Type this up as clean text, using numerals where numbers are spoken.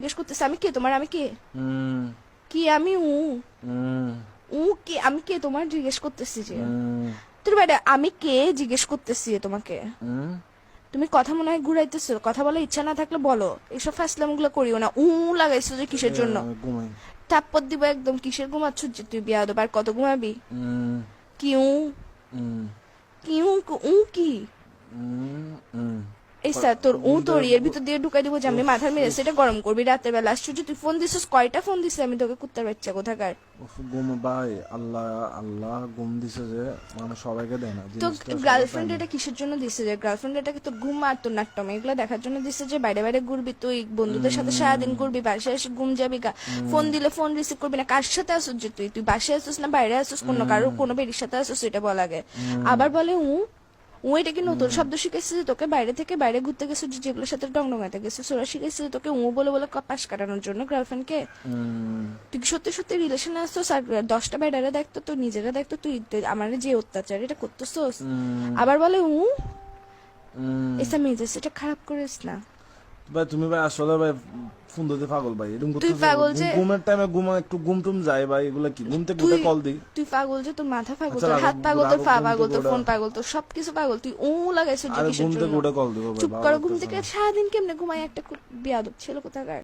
জিজ্ঞেস করতেছে আমি কে তোমার, আমি কে কি আমি কি আমি কে তোমার জিজ্ঞেস করতেছি যে তোর বাইরে আমি কে জিজ্ঞেস করতেছি তোমাকে। তুমি কথা মনে হয় ঘুরাইতেছো, কথা বলার ইচ্ছা না থাকলে বলো, এসব ফাসলাম গুলো করিও না। লাগাইছো যে কিসের জন্য? থাপ্পড় দিব একদম। কিসের ঘুমাচ্ছ যে তুই বিয়াদব? আর কত ঘুমাবি? কি কি কি এই স্যার তোর তোর এর ভিতর দিয়ে ঢুকাই দিব যে আমি মাথার মেরে সেটা গরম করবি রাতের বেলা। আশ্চর্য, তুই ফোন দিছিস কয়টা ফোন দিছিস আমি তোকে? কুত্তার বাচ্চা কোথাকার। ঘুম ভাই, আল্লাহ আল্লাহ ঘুম দিছে যে মানে সবাইকে দেয় না। তো গার্লফ্রেন্ড এটা কিসের জন্য দিছে? যে গার্লফ্রেন্ড এটাকে তোর ঘুম আর তোর নাট্যম এগুলো দেখার জন্য দিছে যে বাইরে বাইরে ঘুরবি তুই, বন্ধুদের সাথে সারাদিন ঘুরবি, বাসায় এসে ঘুম যাবি গা, ফোন দিলে ফোন রিসিভ করবি না। কার সাথে আসুস যে তুই? তুই বাসায় আসুস না বাইরে আসুস? কোনো বেরির সাথে আসুস এটা বল আগে। আবার বলে এটা কি নতুন শব্দ শিখেছিস যে তোকে বাইরে থেকে বাইরে ঘুরতে গেছিস, যেগুলোর সাথে ডংডঙাতে গেছিস ওরা শিখেছিস তোকে বলে বলে পাশ কাটানোর জন্য গার্লফ্রেন্ডকে? তুই সত্যি সত্যি রিলেশনে আসছিস আর 10টা বাইরে দেখতো, তুই নিজেরা দেখতো, তুই আমার যে অত্যাচার এটা করতেছস। আবার বলে এসা মেজাজ এটা খারাপ করিস না ভাই। তুমি ভাই আসলে ভাই ফোন দিতে পাগল ভাই, এরকম তুই পাগল যে ঘুমের টাইমে একটু ঘুম টুম যায় ভাই, এগুলা কি ঘুম থেকে উঠে কল দিই? তুই পাগল যে, তোর মাথা পাগল, তোর হাত পাগল, তোর পা পাগল, তোর ফোন পাগল, তোর সবকিছু পাগল। তুই লাগাইছিস যে কিসের জন্য? ঘুম থেকে উঠে কল দিব ভাই। চুপ করো, ঘুম থেকে সারাদিন কেমনে ঘুমাই একটা বিয়াদব ছেলে কোথাকার।